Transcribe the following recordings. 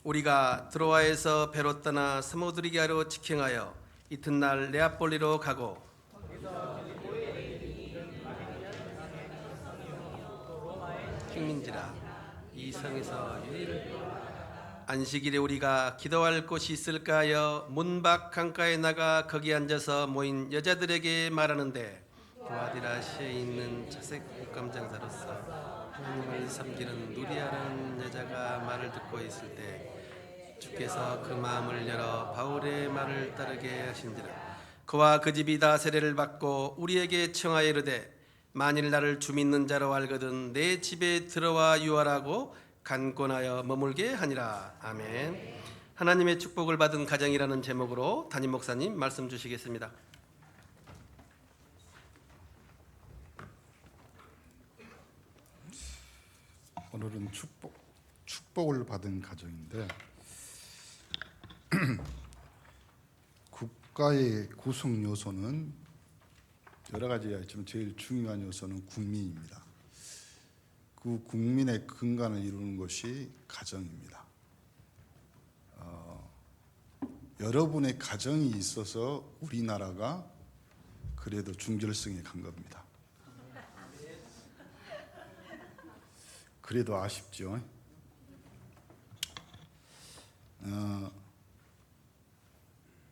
우리가 드로아에서 배로 떠나 사모드리게로 직행하여 이튿날 네아폴리로 가고 식민지라 이 성에서 안식일에 우리가 기도할 곳이 있을까 하여 문 밖 강가에 나가 거기 앉아서 모인 여자들에게 말하는데 두아디라시에 있는 차색 옷감 장사로서 하나님을 섬기는 누리아라는 여자가 말을 듣고 있을 때 주께서 그 마음을 열어 바울의 말을 따르게 하신지라. 그와 그 집이 다 세례를 받고 우리에게 청하여 이르되 만일 나를 주 믿는 자로 알거든 내 집에 들어와 유하라고 간권하여 머물게 하니라. 아멘. 하나님의 축복을 받은 가정이라는 제목으로 담임 목사님 말씀 주시겠습니다. 오늘은 축복을 받은 가정인데 국가의 구성 요소는 여러 가지가 있지만 제일 중요한 요소는 국민입니다. 그 국민의 근간을 이루는 것이 가정입니다. 여러분의 가정이 있어서 우리나라가 그래도 중결성에 간 겁니다. 그래도 아쉽죠.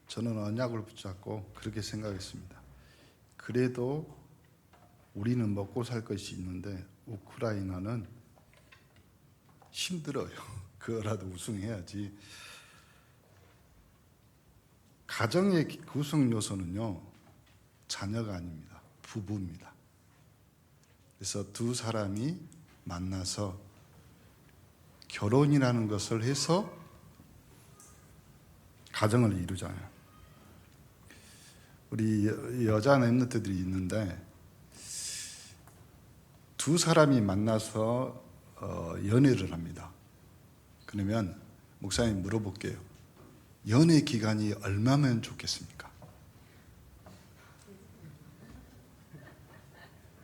저는 언약을 붙잡고 그렇게 생각했습니다. 그래도 우리는 먹고 살 것이 있는데 우크라이나는 힘들어요. 그거라도 우승해야지. 가정의 구성 요소는요, 자녀가 아닙니다. 부부입니다. 그래서 두 사람이 만나서 결혼이라는 것을 해서 가정을 이루잖아요. 우리 여자 랩런트들이 있는데 두 사람이 만나서 연애를 합니다. 그러면 목사님 물어볼게요. 연애 기간이 얼마면 좋겠습니까?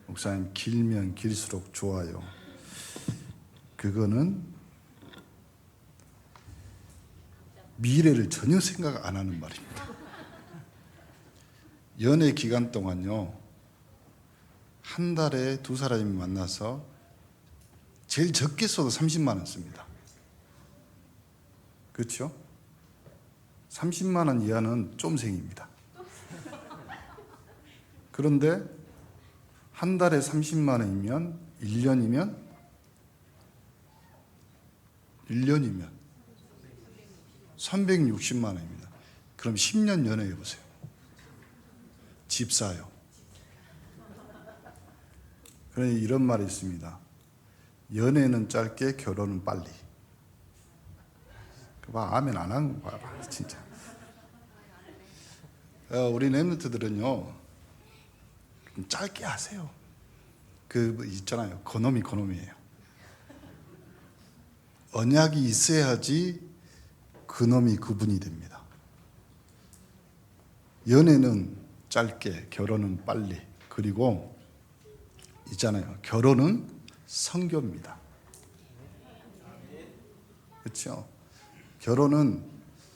목사님 길면 길수록 좋아요. 그거는 미래를 전혀 생각 안 하는 말입니다. 연애 기간 동안요, 한 달에 두 사람이 만나서 제일 적게 써도 30만 원 씁니다. 그렇죠? 30만 원 이하는 쫌생입니다. 그런데 한 달에 30만 원이면 1년이면 360만 원입니다. 그럼 10년 연애해 보세요. 집 사요. 그러니 이런 말이 있습니다. 연애는 짧게, 결혼은 빨리. 봐, 아멘 안 한 거 봐봐, 진짜. 우리 랩런트들은요, 좀 짧게 하세요. 그 있잖아요, 그놈이에요. 언약이 있어야지 그놈이 그분이 됩니다. 연애는 짧게, 결혼은 빨리. 그리고 있잖아요, 결혼은 선교입니다. 그렇죠? 결혼은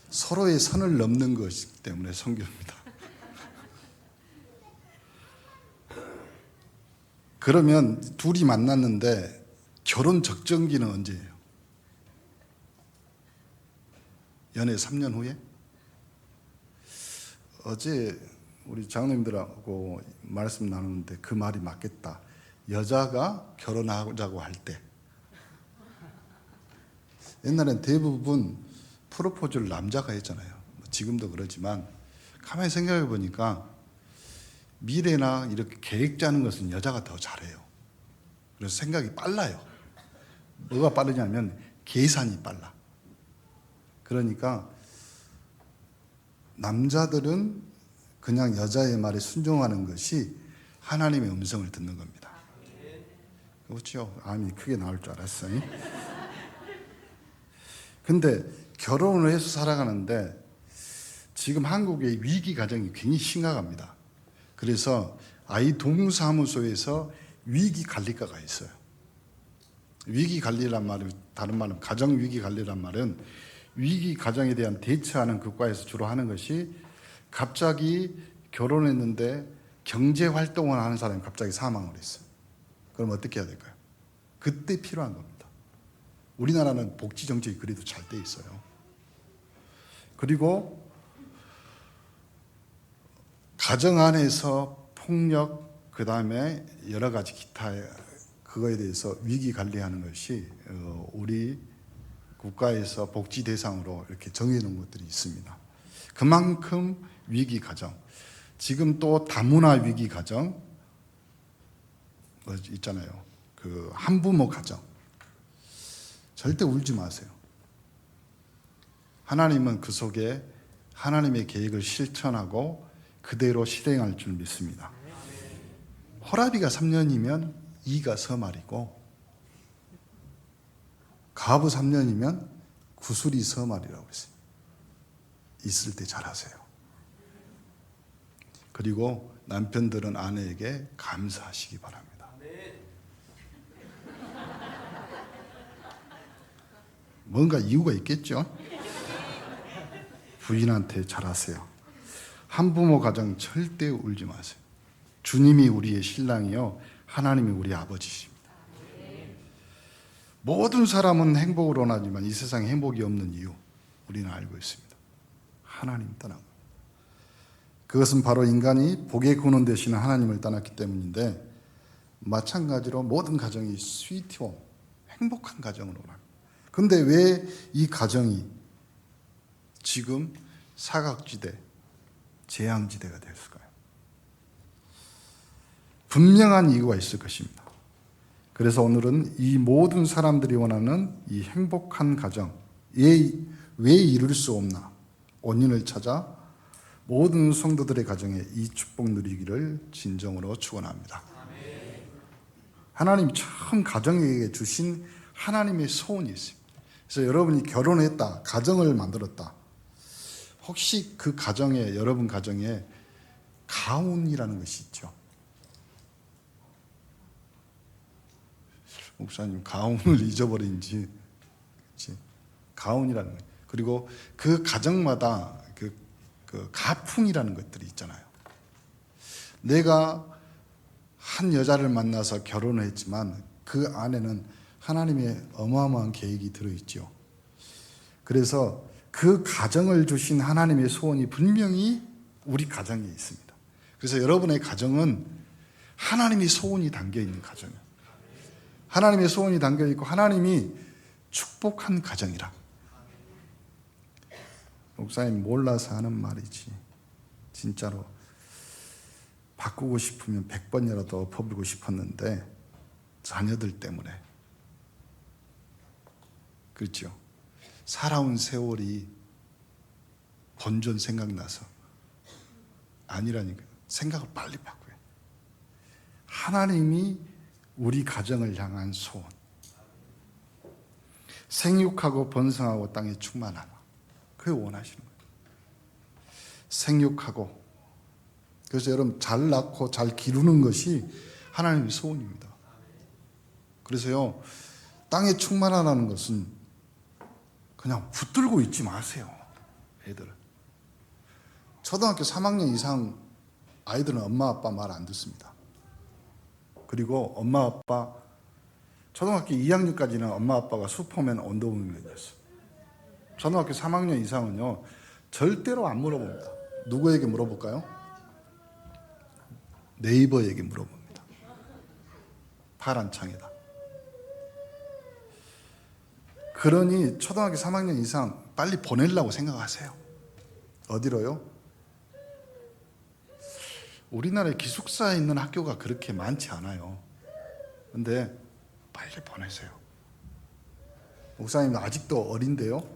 서로의 선을 넘는 것이기 때문에 선교입니다. 그러면 둘이 만났는데 결혼 적정기는 언제예요? 연애 3년 후에? 어제 우리 장로님들하고 말씀 나누는데 그 말이 맞겠다. 여자가 결혼하자고 할 때, 옛날엔 대부분 프로포즈를 남자가 했잖아요. 지금도 그러지만 가만히 생각해 보니까 미래나 이렇게 계획 짜는 것은 여자가 더 잘해요. 그래서 생각이 빨라요. 뭐가 빠르냐면 계산이 빨라. 그러니까 남자들은 그냥 여자의 말에 순종하는 것이 하나님의 음성을 듣는 겁니다. 그렇죠? 암이 크게 나올 줄 알았어요. 근데 결혼을 해서 살아가는데 지금 한국의 위기 가정이 굉장히 심각합니다. 그래서 아이 동사무소에서 위기 관리과가 있어요. 위기 관리란 말은, 다른 말은 가정 위기 관리란 말은 위기 가정에 대한 대처하는 국가에서 주로 하는 것이 갑자기 결혼했는데 경제 활동을 하는 사람이 갑자기 사망을 했어요. 그럼 어떻게 해야 될까요? 그때 필요한 겁니다. 우리나라는 복지 정책이 그래도 잘 돼 있어요. 그리고 가정 안에서 폭력, 그 다음에 여러 가지 기타 그거에 대해서 위기 관리하는 것이 우리 국가에서 복지 대상으로 이렇게 정해놓은 것들이 있습니다. 그만큼 위기 가정, 지금 또 다문화 위기 가정 있잖아요. 그 한부모 가정, 절대 울지 마세요. 하나님은 그 속에 하나님의 계획을 실천하고 그대로 실행할 줄 믿습니다. 호라비가 3년이면 이가 서말이고 가부 3년이면 구슬이 서말이라고 했어요. 있을 때 잘하세요. 그리고 남편들은 아내에게 감사하시기 바랍니다. 뭔가 이유가 있겠죠? 부인한테 잘하세요. 한부모 가정 절대 울지 마세요. 주님이 우리의 신랑이요 하나님이 우리 아버지십니다. 모든 사람은 행복을 원하지만 이 세상에 행복이 없는 이유 우리는 알고 있습니다. 하나님 떠나고, 그것은 바로 인간이 복의 근원 되시는 하나님을 떠났기 때문인데, 마찬가지로 모든 가정이 스위트홈, 행복한 가정을 원합니다. 그런데 왜 이 가정이 지금 사각지대, 재앙지대가 됐을까요? 분명한 이유가 있을 것입니다. 그래서 오늘은 이 모든 사람들이 원하는 이 행복한 가정, 왜 이룰 수 없나 원인을 찾아 모든 성도들의 가정에 이 축복 누리기를 진정으로 축원합니다. 하나님 처음 가정에게 주신 하나님의 소원이 있습니다. 그래서 여러분이 결혼했다, 가정을 만들었다. 혹시 그 가정에, 여러분 가정에 가훈이라는 것이 있죠. 목사님, 가훈을 잊어버린지, 가훈이라는 거. 그리고 그 가정마다 그 가풍이라는 것들이 있잖아요. 내가 한 여자를 만나서 결혼을 했지만 그 안에는 하나님의 어마어마한 계획이 들어있죠. 그래서 그 가정을 주신 하나님의 소원이 분명히 우리 가정에 있습니다. 그래서 여러분의 가정은 하나님의 소원이 담겨있는 가정이에요. 하나님의 소원이 담겨있고 하나님이 축복한 가정이라. 목사님 몰라서 하는 말이지, 진짜로 바꾸고 싶으면 100번이라도 엎어불고 싶었는데 자녀들 때문에. 그렇죠? 살아온 세월이 본전 생각나서 아니라니까. 생각을 빨리 바꿔요. 하나님이 우리 가정을 향한 소원, 생육하고 번성하고 땅에 충만하라, 그게 원하시는 거예요. 생육하고, 그래서 여러분 잘 낳고 잘 기르는 것이 하나님의 소원입니다. 그래서요, 땅에 충만하라는 것은 그냥 붙들고 있지 마세요. 애들 초등학교 3학년 이상 아이들은 엄마 아빠 말 안 듣습니다. 그리고 엄마 아빠 초등학교 2학년까지는 엄마 아빠가 슈퍼맨 원더우먼이었어요. 초등학교 3학년 이상은요 절대로 안 물어봅니다. 누구에게 물어볼까요? 네이버에게 물어봅니다. 파란 창에다. 그러니 초등학교 3학년 이상 빨리 보내려고 생각하세요. 어디로요? 우리나라에 기숙사에 있는 학교가 그렇게 많지 않아요. 근데 빨리 보내세요. 목사님 아직도 어린데요?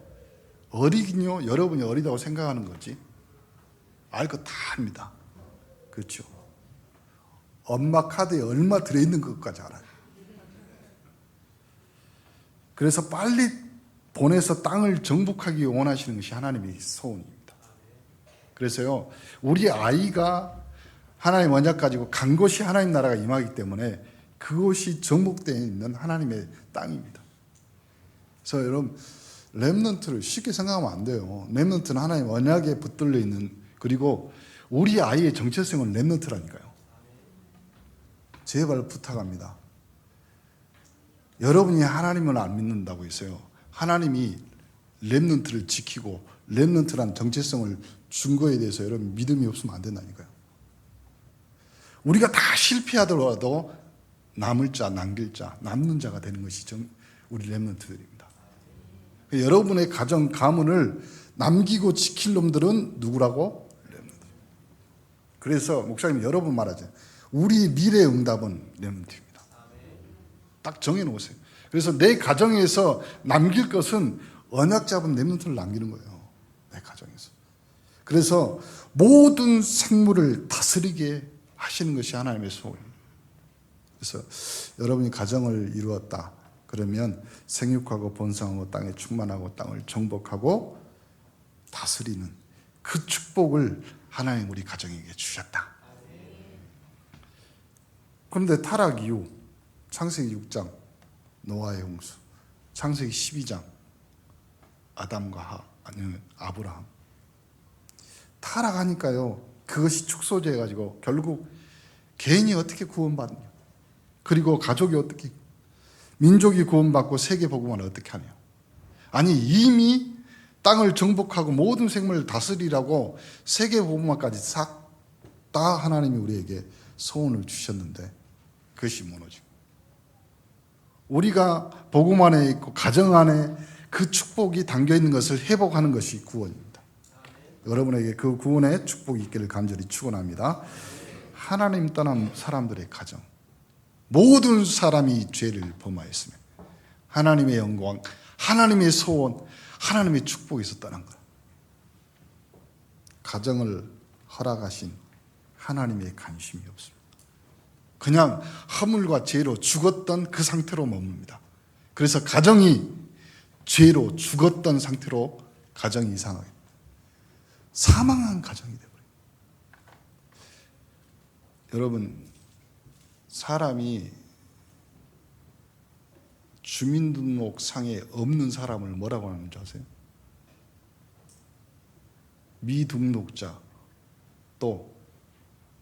어리긴요. 여러분이 어리다고 생각하는 거지. 알 거 다 압니다. 그렇죠? 엄마 카드에 얼마 들어있는 것까지 알아요. 그래서 빨리 보내서 땅을 정복하기 원하시는 것이 하나님의 소원입니다. 그래서요, 우리 아이가 하나님 언약 가지고 간 곳이 하나님 나라가 임하기 때문에 그곳이 정복되어 있는 하나님의 땅입니다. 그래서 여러분 렘넌트를 쉽게 생각하면 안 돼요. 렘넌트는 하나님 언약에 붙들려 있는, 그리고 우리 아이의 정체성은 렘넌트라니까요. 제발 부탁합니다. 여러분이 하나님을 안 믿는다고 했어요. 하나님이 렘넌트를 지키고 렘넌트란 정체성을 준 거에 대해서 여러분 믿음이 없으면 안 된다니까요. 우리가 다 실패하더라도 남을 자, 남길 자, 남는 자가 되는 것이 우리 렘넌트들입니다. 여러분의 가정, 가문을 남기고 지킬 놈들은 누구라고? 렘넌트. 그래서 목사님 여러분 말하죠. 우리 미래의 응답은 렘넌트입니다. 딱 정해놓으세요. 그래서 내 가정에서 남길 것은 언약 잡은 렘넌트를 남기는 거예요. 내 가정에서. 그래서 모든 생물을 다스리게 하시는 것이 하나님의 소원입니다. 그래서 여러분이 가정을 이루었다. 그러면 생육하고 번성하고 땅에 충만하고 땅을 정복하고 다스리는 그 축복을 하나님 우리 가정에게 주셨다. 그런데 타락 이후 창세기 6장 노아의 홍수, 창세기 12장 아담과 아니면 아브라함 타락하니까요. 그것이 축소돼가지고 결국 개인이 어떻게 구원받느냐, 그리고 가족이 어떻게, 민족이 구원받고 세계 복음을 어떻게 하냐. 아니 이미 땅을 정복하고 모든 생물을 다스리라고 세계 복음화까지 싹 다 하나님이 우리에게 소원을 주셨는데 그것이 무너지고, 우리가 복음 안에 있고 가정 안에 그 축복이 담겨 있는 것을 회복하는 것이 구원입니다. 여러분에게 그 구원의 축복이 있기를 간절히 축원합니다. 하나님 떠난 사람들의 가정, 모든 사람이 죄를 범하였으며 하나님의 영광, 하나님의 소원, 하나님의 축복에서 떠난 거예요. 가정을 허락하신 하나님의 관심이 없습니다. 그냥 허물과 죄로 죽었던 그 상태로 머뭅니다. 그래서 가정이 죄로 죽었던 상태로 가정이 이상하게 사망한 가정이 되어버려요. 여러분, 사람이 주민등록상에 없는 사람을 뭐라고 하는지 아세요? 미등록자, 또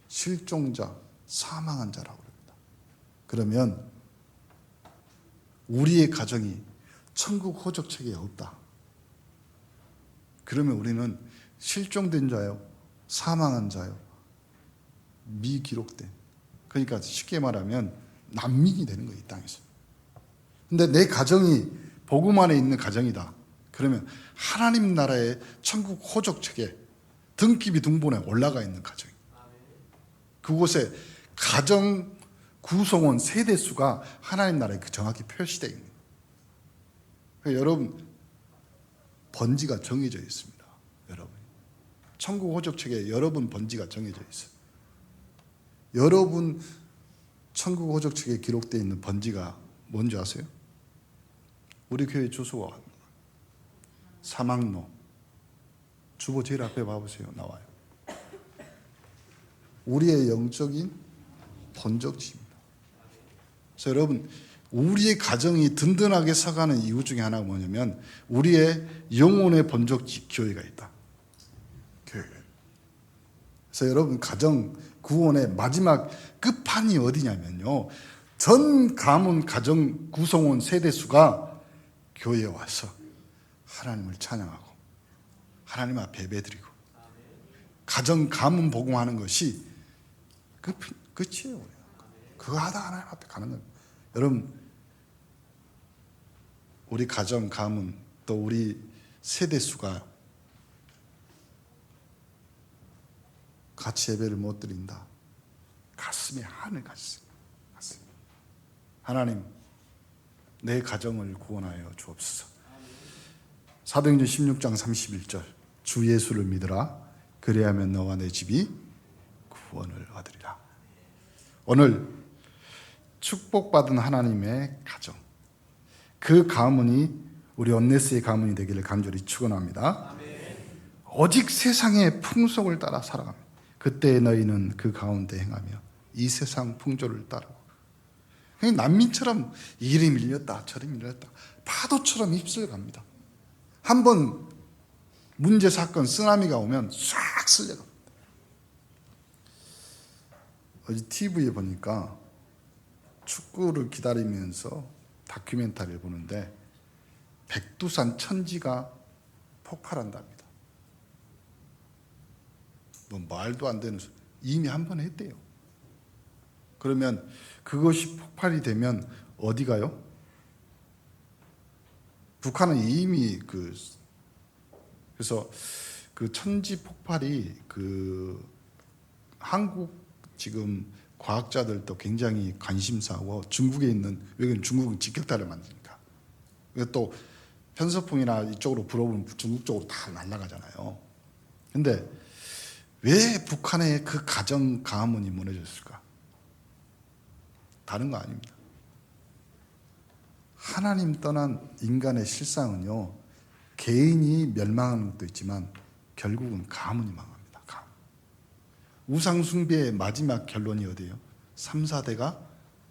실종자, 사망한 자라고 합니다. 그러면 우리의 가정이 천국 호적책에 없다. 그러면 우리는 실종된 자요, 사망한 자요, 미기록된, 그러니까 쉽게 말하면 난민이 되는 거예요, 이 땅에서. 근데 내 가정이 복음 안에 있는 가정이다. 그러면 하나님 나라의 천국 호적책에 등기비 등본에 올라가 있는 가정이에요. 그곳에 가정 구성원 세대수가 하나님 나라에 정확히 표시되어 있는 거예요. 여러분, 번지가 정해져 있습니다. 여러분, 천국 호적책에 여러분 번지가 정해져 있어요. 여러분 천국 호적책에 기록되어 있는 번지가 뭔지 아세요? 우리 교회 주소가 사막로, 주보 제일 앞에 봐보세요. 나와요. 우리의 영적인 본적지입니다. 그래서 여러분, 우리의 가정이 든든하게 서가는 이유 중에 하나가 뭐냐면 우리의 영혼의 본적지 교회가 있다. 교회. 그래서 여러분, 가정 구원의 마지막 끝판이 어디냐면요, 전 가문 가정 구성원 세대수가 교회에 와서 하나님을 찬양하고 하나님 앞에 예배드리고 가정 가문 복음하는 것이 끝이에요. 그거 하다 하나님 앞에 가는 겁니다. 여러분, 우리 가정 가문 또 우리 세대수가 같이 예배를 못 드린다. 가슴에 한을 가지세요. 하나님, 내 가정을 구원하여 주옵소서. 사도행전 16장 31절, 주 예수를 믿으라. 그래야면 너와 내 집이 구원을 얻으리라. 오늘 축복받은 하나님의 가정, 그 가문이 우리 언네스의 가문이 되기를 간절히 축원합니다. 오직 세상의 풍속을 따라 살아갑니다. 그때 너희는 그 가운데 행하며 이 세상 풍조를 따르고, 난민처럼 이리 밀렸다 저리 밀렸다 파도처럼 휩쓸갑니다. 한번 문제 사건 쓰나미가 오면 싹 쓸려갑니다. 어제 TV에 보니까 축구를 기다리면서 다큐멘터리를 보는데 백두산 천지가 폭발한답니다. 뭐 말도 안 되는 소리. 이미 한 번 했대요. 그러면 그것이 폭발이 되면 어디 가요? 북한은 이미 그래서 그 천지 폭발이 한국 지금 과학자들도 굉장히 관심사고 중국에 있는 왜냐면 중국은 직격탄을 만드니까 또 편서풍이나 이쪽으로 불어오면 중국 쪽으로 다 날아가잖아요. 근데 왜 북한의 그 가정 가문이 무너졌을까? 다른 거 아닙니다. 하나님 떠난 인간의 실상은요, 개인이 멸망하는 것도 있지만 결국은 가문이 망합니다. 가문. 우상 숭배의 마지막 결론이 어디예요? 3, 4대가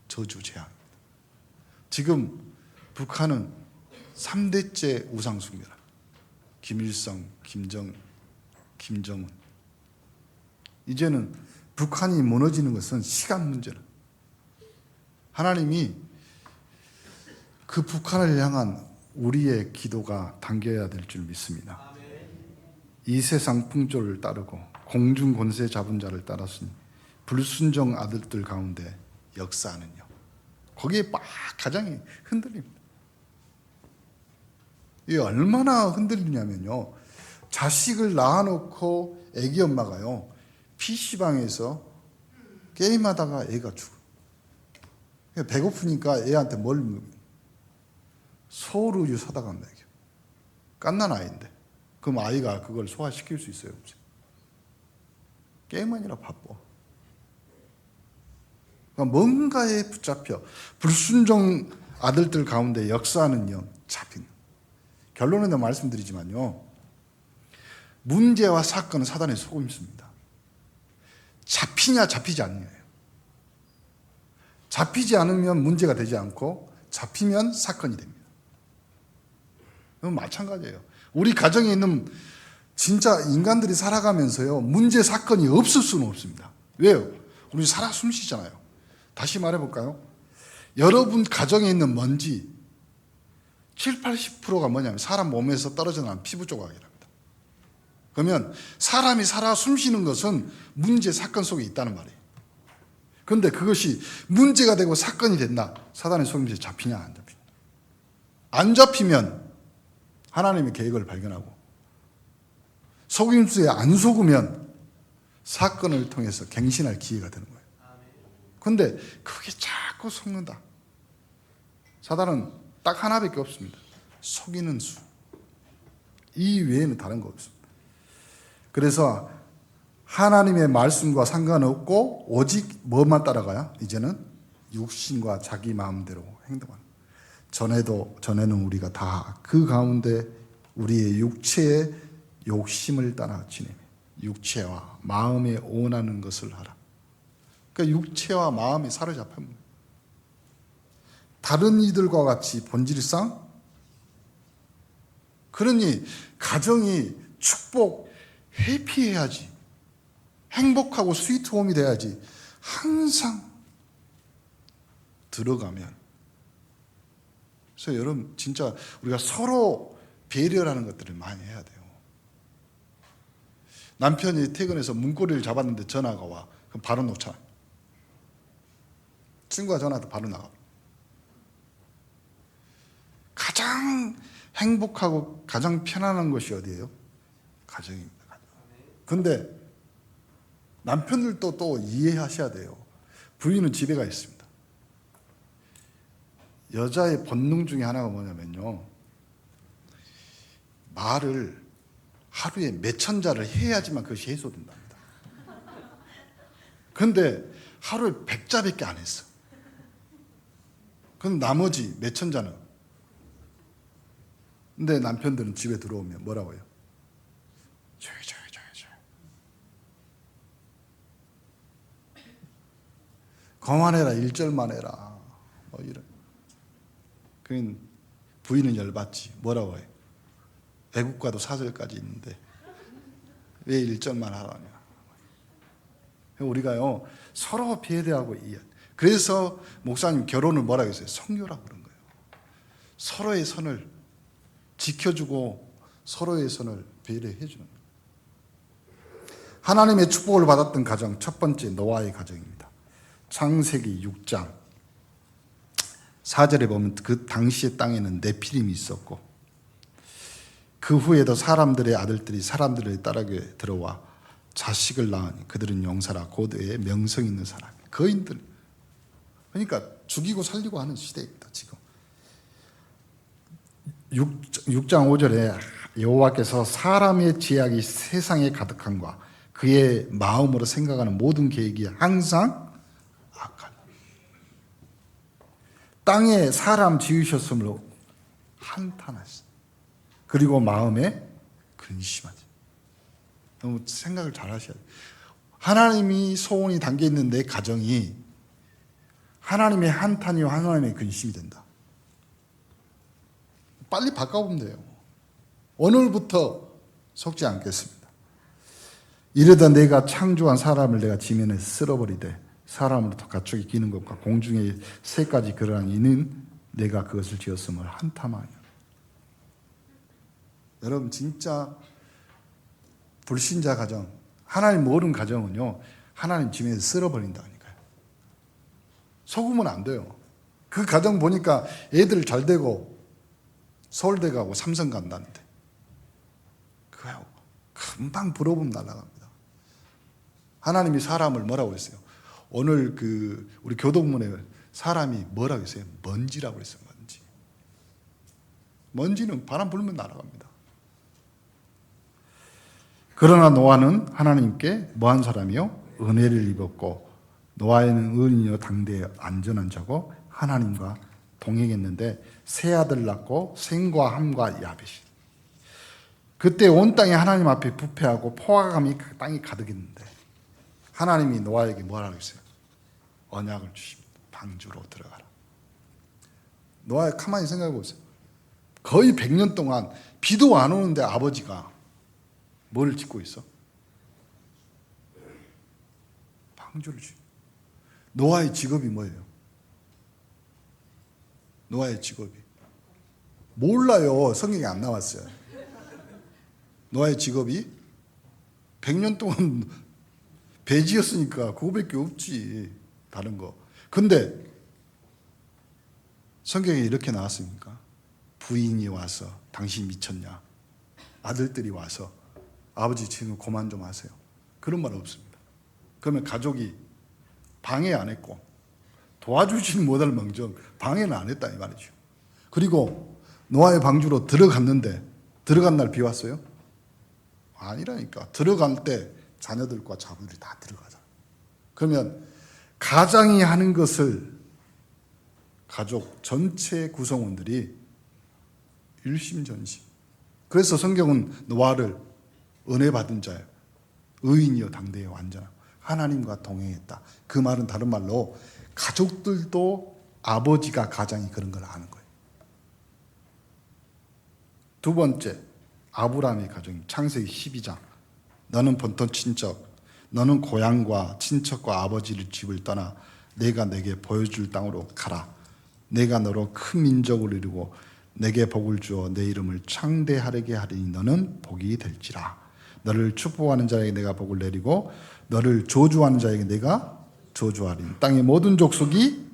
저주재앙입니다. 지금 북한은 3대째 우상 숭배라. 김일성, 김정은. 이제는 북한이 무너지는 것은 시간 문제라. 하나님이 그 북한을 향한 우리의 기도가 당겨야 될 줄 믿습니다. 이 세상 풍조를 따르고 공중 권세 잡은 자를 따랐으니 불순종 아들들 가운데 역사하는요. 거기에 막 가장이 흔들립니다. 이게 얼마나 흔들리냐면요. 자식을 낳아놓고 애기 엄마가요. PC방에서 게임하다가 애가 죽어. 배고프니까 애한테 뭘 먹여? 소우유 사다가 먹여. 갓난 아이인데. 그럼 아이가 그걸 소화시킬 수 있어요? 없어요? 게임하느라 바빠. 그러니까 뭔가에 붙잡혀 불순종 아들들 가운데 역사하는요. 잡힌. 결론은 내가 말씀드리지만요. 문제와 사건은 사단의 속임수입니다. 잡히냐 잡히지 않느냐예요. 잡히지 않으면 문제가 되지 않고 잡히면 사건이 됩니다. 그건 마찬가지예요. 우리 가정에 있는 진짜 인간들이 살아가면서요. 문제 사건이 없을 수는 없습니다. 왜요? 우리 살아 숨쉬잖아요. 다시 말해볼까요? 여러분 가정에 있는 먼지 7, 80%가 뭐냐면 사람 몸에서 떨어져 나온 피부 조각이랍니다. 그러면 사람이 살아 숨쉬는 것은 문제 사건 속에 있다는 말이에요. 그런데 그것이 문제가 되고 사건이 된다. 사단의 속임수에 잡히냐 안 잡히냐. 안 잡히면 하나님의 계획을 발견하고 속임수에 안 속으면 사건을 통해서 갱신할 기회가 되는 거예요. 그런데 그게 자꾸 속는다. 사단은 딱 하나밖에 없습니다. 속이는 수. 이 외에는 다른 거 없습니다. 그래서 하나님의 말씀과 상관없고 오직 뭐만 따라가요? 이제는 육신과 자기 마음대로 행동하는. 전에는 우리가 다 그 가운데 우리의 육체의 욕심을 따라 지내며 육체와 마음에 원하는 것을 하라. 그러니까 육체와 마음이 사로잡힙니다. 다른 이들과 같이 본질상 그러니 가정이 축복, 해피해야지. 행복하고 스위트홈이 돼야지. 항상 들어가면. 그래서 여러분 진짜 우리가 서로 배려라는 것들을 많이 해야 돼요. 남편이 퇴근해서 문고리를 잡았는데 전화가 와. 그럼 바로 놓잖아. 친구가 전화도 바로 나가. 가장 행복하고 가장 편안한 것이 어디예요? 가정입니다. 그런데 남편들도 또 이해하셔야 돼요. 부인은 집에 가 있습니다. 여자의 본능 중에 하나가 뭐냐면요. 말을 하루에 몇천 자를 해야지만 그것이 해소된답니다. 그런데 하루에 100자밖에 안 했어. 그럼 나머지 몇천 자는? 근데 남편들은 집에 들어오면 뭐라고 해요? 조용히. 그만해라, 1절만 해라. 뭐 이런. 부인은 열받지. 뭐라고 해? 배국과도 사절까지 있는데 왜 1절만 하라냐. 우리가요 서로 배려하고 이해. 그래서 목사님 결혼을 뭐라고 했어요? 성교라고 그런 거예요. 서로의 선을 지켜주고 서로의 선을 배려해 주는 거예요. 하나님의 축복을 받았던 가정, 첫 번째 노아의 가정입니다. 창세기 6장 4절에 보면 그 당시의 땅에는 네피림이 있었고 그 후에도 사람들의 아들들이 사람들의 딸에게 들어와 자식을 낳으니 그들은 용사라 고대의 명성 있는 사람, 거인들. 그러니까 죽이고 살리고 하는 시대입니다. 지금 6장 5절에 여호와께서 사람의 죄악이 세상에 가득함과 그의 마음으로 생각하는 모든 계획이 항상 악하다. 땅에 사람 지으셨으므로 한탄하시. 그리고 마음에 근심하지. 너무 생각을 잘 하셔야 돼요. 하나님이 소원이 담겨 있는 내 가정이 하나님의 한탄이요 하나님의 근심이 된다. 빨리 바꿔보면 돼요. 오늘부터 속지 않겠습니다. 이러다 내가 창조한 사람을 내가 지면에 쓸어버리되 사람으로부터 가축이 기는 것과 공중의 새까지 그러한 이는 내가 그것을 지었음을 한탄하냐. 여러분 진짜 불신자 가정, 하나님 모르는 가정은요 하나님 지면에 쓸어버린다니까요. 속으면 안 돼요. 그 가정 보니까 애들 잘 되고 서울대 가고 삼성 간다는데 그거요 금방 불어보면 날아갑니다. 하나님이 사람을 뭐라고 했어요? 오늘 우리 교동문에 사람이 뭐라고 했어요? 먼지라고 했어요. 먼지. 먼지는 바람 불면 날아갑니다. 그러나 노아는 하나님께 뭐한 사람이요? 은혜를 입었고 노아에는 의인이요 당대에 안전한 자고 하나님과 동행했는데 세 아들 낳고 셈과 함과 야벳이. 그때 온 땅이 하나님 앞에 부패하고 포화감이 땅이 가득했는데 하나님이 노아에게 뭐라고 했어요? 언약을 주십니다. 방주로 들어가라. 노아 가만히 생각해 보세요. 거의 100년 동안 비도 안 오는데 아버지가 뭘 짓고 있어? 방주를 주. 노아의 직업이 뭐예요? 노아의 직업이 몰라요. 성경에 안 나왔어요. 노아의 직업이 100년 동안 배 지었으니까 그거밖에 없지. 다른 거. 근데 성경에 이렇게 나왔습니까? 부인이 와서 당신 미쳤냐? 아들들이 와서 아버지 지금 그만 좀 하세요. 그런 말 없습니다. 그러면 가족이 방해 안 했고 도와주지는 못할 망정 방해는 안 했다 이 말이죠. 그리고 노아의 방주로 들어갔는데 들어간 날 비 왔어요? 아니라니까. 들어갈 때 자녀들과 자부들이 다 들어가잖아. 그러면 가장이 하는 것을 가족 전체 구성원들이 일심전심. 그래서 성경은 노아를 은혜 받은 자예요. 의인이요 당대에 완전하고 하나님과 동행했다. 그 말은 다른 말로 가족들도 아버지가 가장이 그런 걸 아는 거예요. 두 번째, 아브라함의 가정, 창세기 12장. 너는 본토 친척, 너는 고향과 친척과 아버지의 집을 떠나 내가 내게 보여줄 땅으로 가라. 내가 너로 큰 민족을 이루고 내게 복을 주어 내 이름을 창대하게 하리니 너는 복이 될지라. 너를 축복하는 자에게 내가 복을 내리고 너를 저주하는 자에게 내가 저주하리니 땅의 모든 족속이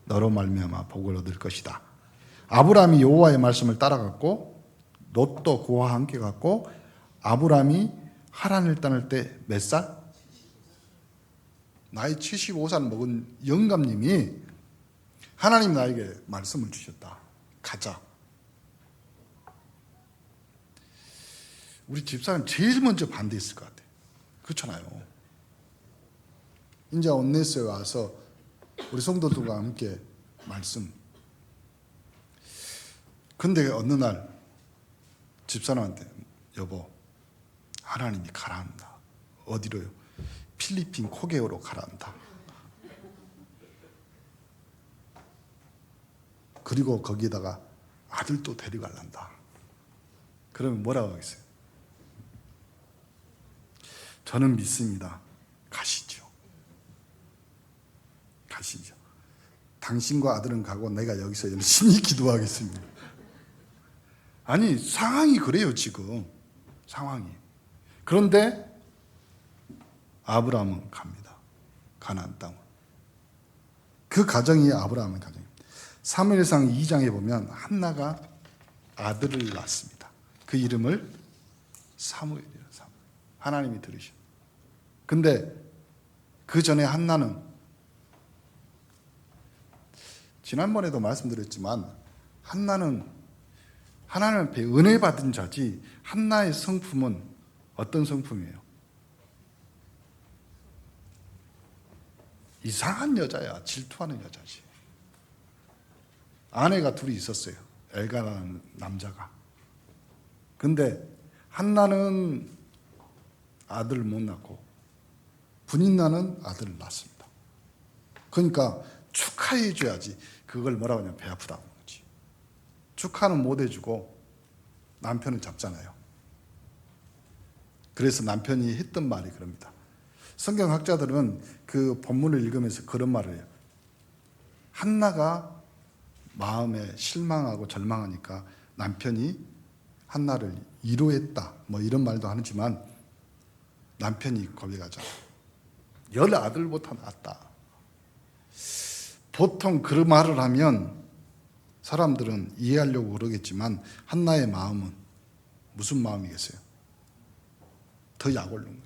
너로 말미암아 복을 얻을 것이다. 아브라함이 여호와의 말씀을 따라갔고 롯도 그와 함께 갔고 아브라함이 하란을 떠날 때 몇 살? 나이 75살 먹은 영감님이 하나님 나에게 말씀을 주셨다. 가자. 우리 집사람 제일 먼저 반대했을 것 같아. 그렇잖아요. 이제 온네스에 와서 우리 성도들과 함께 말씀. 근데 어느 날 집사람한테 여보 하나님이 가라 한다. 어디로요? 필리핀 코게오로 가라 한다. 그리고 거기에다가 아들도 데려갈란다. 그러면 뭐라고 하겠어요? 저는 믿습니다. 가시죠. 가시죠. 당신과 아들은 가고 내가 여기서 열심히 기도하겠습니다. 아니, 상황이 그래요, 지금. 상황이. 그런데 아브라함은 갑니다. 가나안 땅으로. 그 가정이 아브라함의 가정입니다. 사무엘상 2장에 보면 한나가 아들을 낳습니다. 그 이름을 사무엘이에요. 사무엘. 하나님이 들으셔. 근데 그 전에 한나는 지난번에도 말씀드렸지만 한나는 하나님 앞에 은혜 받은 자지 한나의 성품은 어떤 성품이에요? 이상한 여자야. 질투하는 여자지. 아내가 둘이 있었어요. 엘가라는 남자가. 근데 한나는 아들을 못 낳고 분인나는 아들을 낳습니다. 그러니까 축하해 줘야지. 그걸 뭐라고 하냐면 배 아프다고 하지. 축하는 못 해주고 남편은 잡잖아요. 그래서 남편이 했던 말이 그럽니다. 성경학자들은 그 본문을 읽으면서 그런 말을 해요. 한나가 마음에 실망하고 절망하니까 남편이 한나를 위로했다. 뭐 이런 말도 하지만 남편이 고백하잖아. 10아들보다 낫다. 보통 그 말을 하면 사람들은 이해하려고 그러겠지만 한나의 마음은 무슨 마음이겠어요? 더 약 올른 거예요.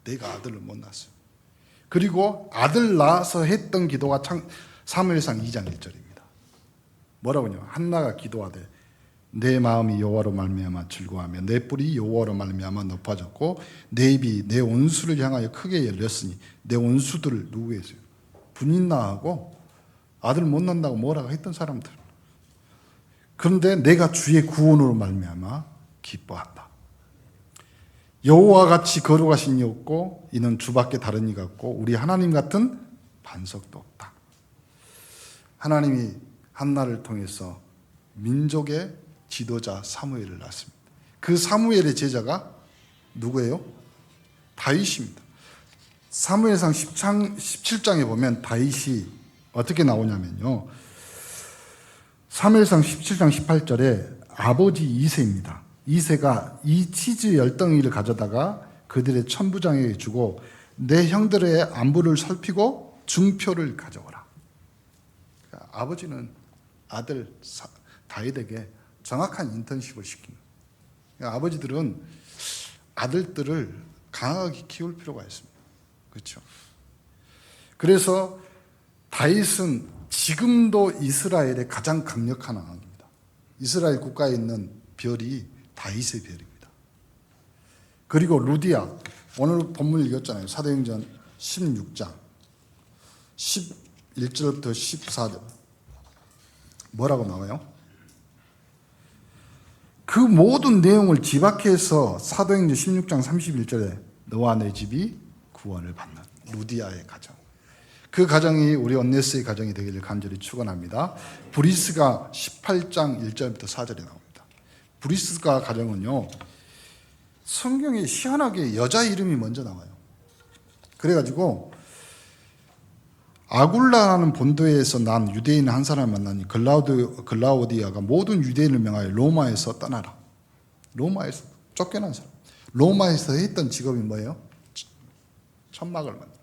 내가 아들을 못 낳았어요. 그리고 아들 낳아서 했던 기도가 사무엘상 2장 1절입니다. 뭐라고 하냐면 한나가 기도하되 내 마음이 여호와로 말미암아 즐거워하며 내 뿔이 여호와로 말미암아 높아졌고 내 입이 내 원수를 향하여 크게 열렸으니 내 원수들을 누구겠어요? 분인나하고 아들 못 낳는다고 뭐라고 했던 사람들. 그런데 내가 주의 구원으로 말미암아 기뻐한다. 여호와 같이 거룩하신 이 없고 이는 주밖에 다른 이가 없고 우리 하나님 같은 반석도 없다. 하나님이 한나를 통해서 민족의 지도자 사무엘을 낳습니다. 그 사무엘의 제자가 누구예요? 다윗입니다. 사무엘상 17장에 보면 다윗이 어떻게 나오냐면요. 사무엘상 17장 18절에 아버지 이새입니다. 이새가 이 치즈 10덩이를 가져다가 그들의 천부장에게 주고 내 형들의 안부를 살피고 증표를 가져오라. 그러니까 아버지는 아들 다윗에게 정확한 인턴십을 시킵니다. 그러니까 아버지들은 아들들을 강하게 키울 필요가 있습니다. 그렇죠? 그래서 다윗은 지금도 이스라엘의 가장 강력한 왕입니다. 이스라엘 국가에 있는 별이 다윗의 별입니다. 그리고 루디아, 오늘 본문 읽었잖아요. 사도행전 16장 11절부터 14절 뭐라고 나와요? 그 모든 내용을 집약해서 사도행전 16장 31절에 너와 내 집이 구원을 받는 루디아의 가정. 그 가정이 우리 온네스의 가정이 되기를 간절히 축원합니다. 브리스가 18장 1절부터 4절에 나옵니다. 브리스가 가정은요, 성경에 희한하게 여자 이름이 먼저 나와요. 그래가지고 아굴라라는 본도에서 난 유대인 한 사람을 만나니 글라우디아가 모든 유대인을 명하여 로마에서 떠나라. 로마에서 쫓겨난 사람. 로마에서 했던 직업이 뭐예요? 천막을 만들어.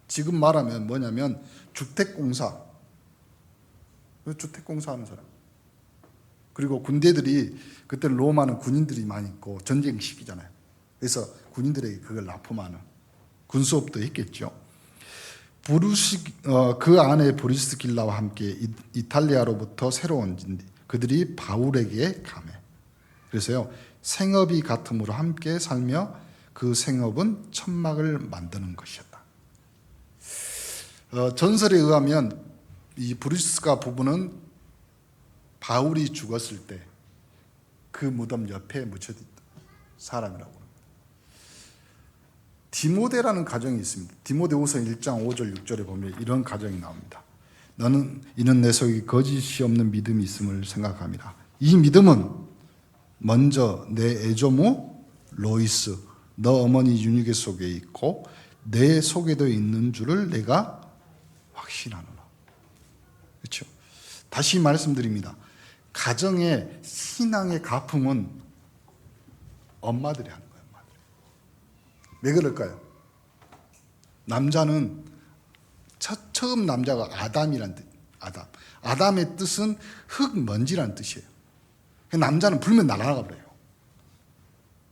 지금 말하면 뭐냐면 주택공사 하는 사람. 그리고 군대들이 그때 로마는 군인들이 많이 있고 전쟁 시기잖아요. 그래서 군인들에게 그걸 납품하는 군수업도 했겠죠. 그 안에 브리스길라와 함께 이탈리아로부터 새로 온 그들이 바울에게 감해. 그래서요, 생업이 같음으로 함께 살며 그 생업은 천막을 만드는 것이었다. 전설에 의하면 이 브리스가 부부는 바울이 죽었을 때 그 무덤 옆에 묻혀진 사람이라고 합니다. 디모데라는 가정이 있습니다. 디모데후서 1장 5절 6절에 보면 이런 가정이 나옵니다. 이는 내 속에 거짓이 없는 믿음이 있음을 생각합니다. 이 믿음은 먼저 내 애조모 로이스 너 어머니 윤희계 속에 있고 내 속에도 있는 줄을 내가 확신하노라. 그렇죠? 다시 말씀드립니다. 가정의 신앙의 가풍은 엄마들이 하는 거예요. 엄마들이. 왜 그럴까요? 남자는 처음 남자가 아담이란 뜻. 아담의 뜻은 흙먼지란 뜻이에요. 남자는 불면 날아가 버려요.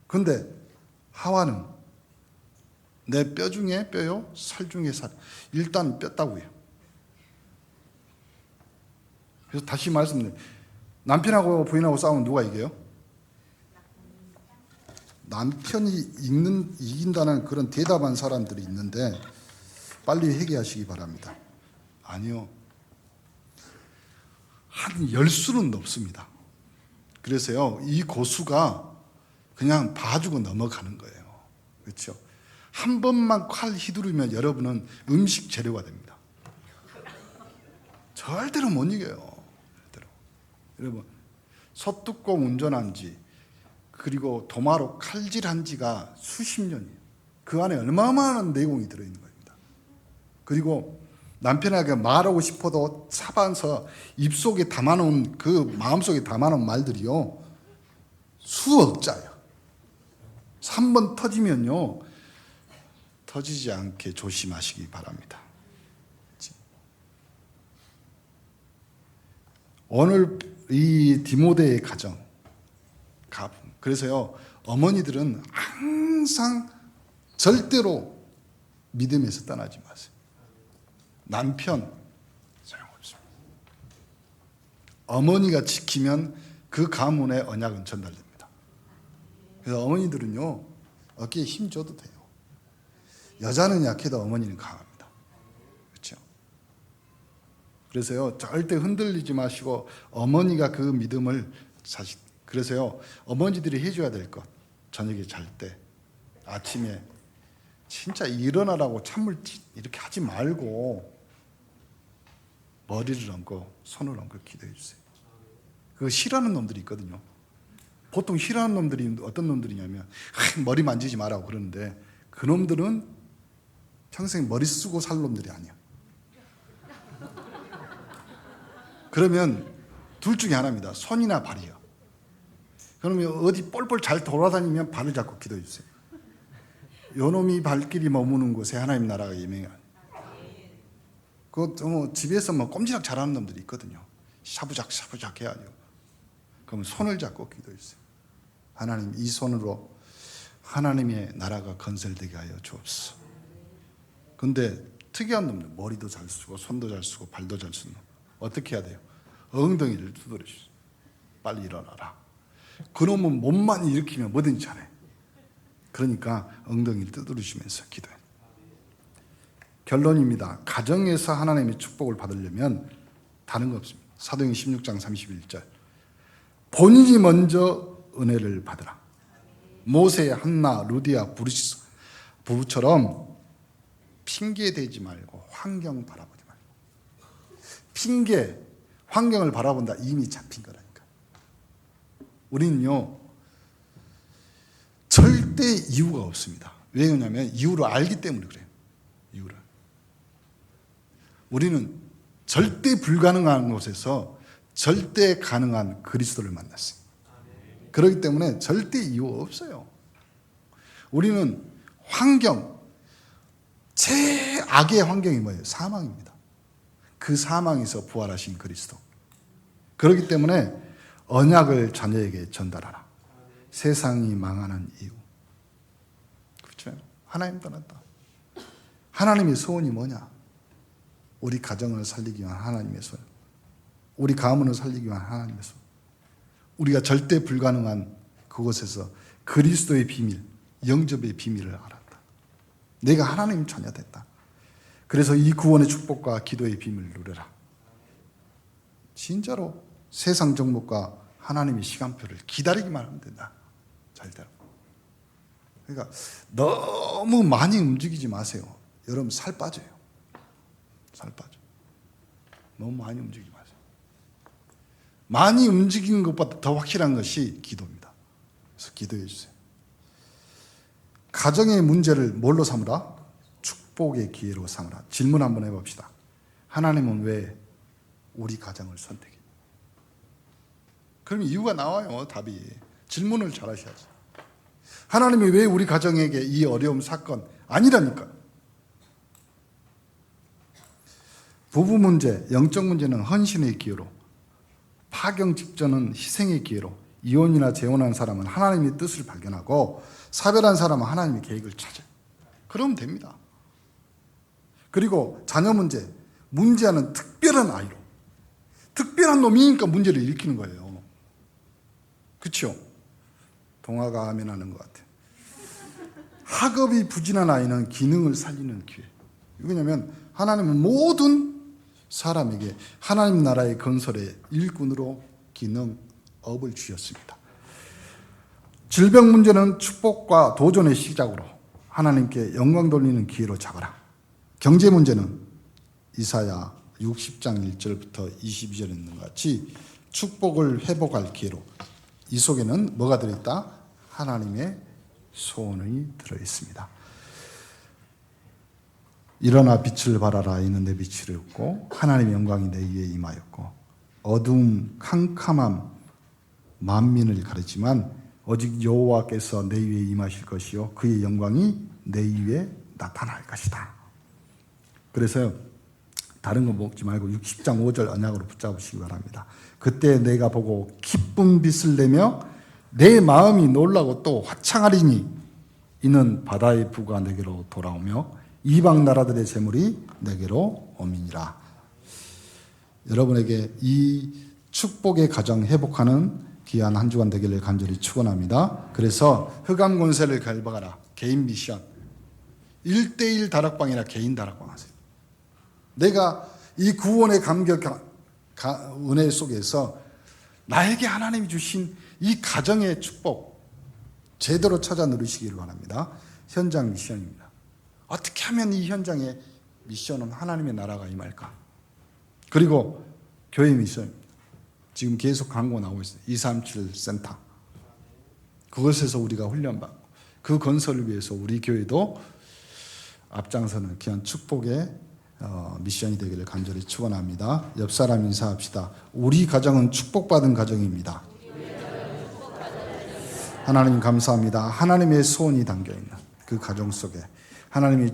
그런데 하와는 내 뼈 중에 뼈요, 살 중에 살. 일단 뼈다고 해요. 그래서 다시 말씀드립니다. 남편하고 부인하고 싸우면 누가 이겨요? 남편이 이긴다는 그런 대답한 사람들이 있는데 빨리 회개하시기 바랍니다. 아니요. 한 10수는 넘습니다. 그래서요, 이 고수가 그냥 봐주고 넘어가는 거예요. 그렇죠? 한 번만 칼 휘두르면 여러분은 음식 재료가 됩니다. 절대로 못 이겨요. 절대로. 여러분, 소뚜껑 운전한 지 그리고 도마로 칼질한 지가 수십 년이에요. 그 안에 얼마나 많은 내공이 들어있는 겁니다. 그리고 남편에게 말하고 싶어도 사반서 입속에 담아놓은 그 마음속에 담아놓은 말들이요 수억 자예요. 3번 터지면요 터지지 않게 조심하시기 바랍니다. 오늘 이 디모데의 가정 그래서요 어머니들은 항상 절대로 믿음에서 떠나지 마세요. 남편 소용없습니다. 어머니가 지키면 그 가문의 언약은 전달됩니다. 그래서 어머니들은요 어깨에 힘 줘도 돼요. 여자는 약해도 어머니는 강합니다. 그렇죠? 그래서요 절대 흔들리지 마시고 어머니가 그 믿음을 그래서요 어머니들이 해줘야 될 것 저녁에 잘 때 아침에 진짜 일어나라고 찬물 이렇게 하지 말고 머리를 얹고 손을 얹고 기도해 주세요. 그거 싫어하는 놈들이 있거든요. 보통 싫어하는 놈들이 어떤 놈들이냐면 머리 만지지 마라고 그러는데 그 놈들은 평생 머리 쓰고 살 놈들이 아니야. 그러면 둘 중에 하나입니다. 손이나 발이요. 그러면 어디 뻘뻘 잘 돌아다니면 발을 잡고 기도해 주세요. 요놈이 발길이 머무는 곳에 하나님 나라가 예명해요. 그 집에서 꼼지락 잘하는 놈들이 있거든요. 샤부작 해야죠. 그러면 손을 잡고 기도해 주세요. 하나님 이 손으로 하나님의 나라가 건설되게 하여 주옵소서. 근데 특이한 놈들 머리도 잘 쓰고 손도 잘 쓰고 발도 잘 쓰는 놈 어떻게 해야 돼요? 엉덩이를 두드려 주세요. 빨리 일어나라. 그놈은 몸만 일으키면 뭐든지 잘해. 그러니까 엉덩이를 두드리시면서 기도해. 결론입니다. 가정에서 하나님의 축복을 받으려면 다른 거 없습니다. 사도행 16장 31절 본인이 먼저 은혜를 받으라. 모세, 한나, 루디아, 부르시스 부부처럼 핑계대지 말고 환경 바라보지 말고 환경을 바라본다 이미 잡힌 거라니까. 우리는요 절대 이유가 없습니다. 왜 그러냐면 이유를 알기 때문에 그래요. 이유를. 우리는 절대 불가능한 곳에서 절대 가능한 그리스도를 만났어요. 그렇기 때문에 절대 이유 없어요. 우리는 최악의 환경이 뭐예요? 사망입니다. 그 사망에서 부활하신 그리스도. 그렇기 때문에 언약을 자녀에게 전달하라. 세상이 망하는 이유. 그렇죠? 하나님 떠났다. 하나님의 소원이 뭐냐? 우리 가정을 살리기 위한 하나님의 소원. 우리 가문을 살리기 위한 하나님의 소원. 우리가 절대 불가능한 그곳에서 그리스도의 비밀, 영접의 비밀을 알았다. 내가 하나님 자녀 됐다. 그래서 이 구원의 축복과 기도의 비밀을 누려라. 진짜로 세상 정복과 하나님의 시간표를 기다리기만 하면 된다. 절대로. 그러니까 너무 많이 움직이지 마세요. 여러분 살 빠져요. 살 빠져. 너무 많이 움직이지 마세요. 많이 움직이는 것보다 더 확실한 것이 기도입니다. 그래서 기도해 주세요. 가정의 문제를 뭘로 삼으라? 축복의 기회로 삼으라. 질문 한번 해봅시다. 하나님은 왜 우리 가정을 선택해? 그럼 이유가 나와요. 답이. 질문을 잘 하셔야지. 하나님이 왜 우리 가정에게 이 어려움 사건 아니라니까. 부부 문제, 영적 문제는 헌신의 기회로, 파경 직전은 희생의 기회로, 이혼이나 재혼한 사람은 하나님의 뜻을 발견하고 사별한 사람은 하나님의 계획을 찾아요. 그러면 됩니다. 그리고 자녀 문제, 문제하는 특별한 아이로, 특별한 놈이니까 문제를 일으키는 거예요. 그렇죠? 동화가 아멘하는 것 같아요. 학업이 부진한 아이는 기능을 살리는 기회. 왜냐하면 하나님은 모든 사람에게 하나님 나라의 건설의 일꾼으로 기능, 업을 주셨습니다. 질병 문제는 축복과 도전의 시작으로 하나님께 영광 돌리는 기회로 잡아라. 경제 문제는 이사야 60장 1절부터 22절에 있는 것 같이 축복을 회복할 기회로, 이 속에는 뭐가 들어있다? 하나님의 소원이 들어있습니다. 일어나 빛을 발하라. 이는 내 빛이 없고 하나님의 영광이 내 위에 임하였고 어두움 캄캄함 만민을 가르지만 오직 여호와께서 내 위에 임하실 것이요 그의 영광이 내 위에 나타날 것이다. 그래서 다른 거 먹지 말고 60장 5절 언약으로 붙잡으시기 바랍니다. 그때 내가 보고 기쁜 빛을 내며 내 마음이 놀라고 또 화창하리니 이는 바다의 부가 내게로 돌아오며 이방 나라들의 재물이 내게로 오미니라. 여러분에게 이 축복의 가정 회복하는 귀한 한 주간 되기를 간절히 축원합니다. 그래서 흑암 권세를 결박하라. 개인 미션. 1:1 다락방이나 개인 다락방 하세요. 내가 이 구원의 감격 은혜 속에서 나에게 하나님이 주신 이 가정의 축복 제대로 찾아 누리시기를 바랍니다. 현장 미션입니다. 어떻게 하면 이 현장의 미션은 하나님의 나라가 임할까? 그리고 교회 미션입니다. 지금 계속 광고 나오고 있어요. 237 센터. 그것에서 우리가 훈련받고 그 건설을 위해서 우리 교회도 앞장서는 귀한 축복의 미션이 되기를 간절히 축원합니다. 옆 사람 인사합시다. 우리 가정은 축복받은 가정입니다. 하나님 감사합니다. 하나님의 소원이 담겨있는 그 가정 속에 하나님이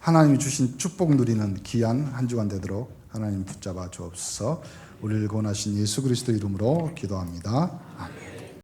하나님이 주신 축복 누리는 귀한 한 주간 되도록 하나님 붙잡아 주옵소서. 우리를 구원하신 예수 그리스도 이름으로 기도합니다. 아멘.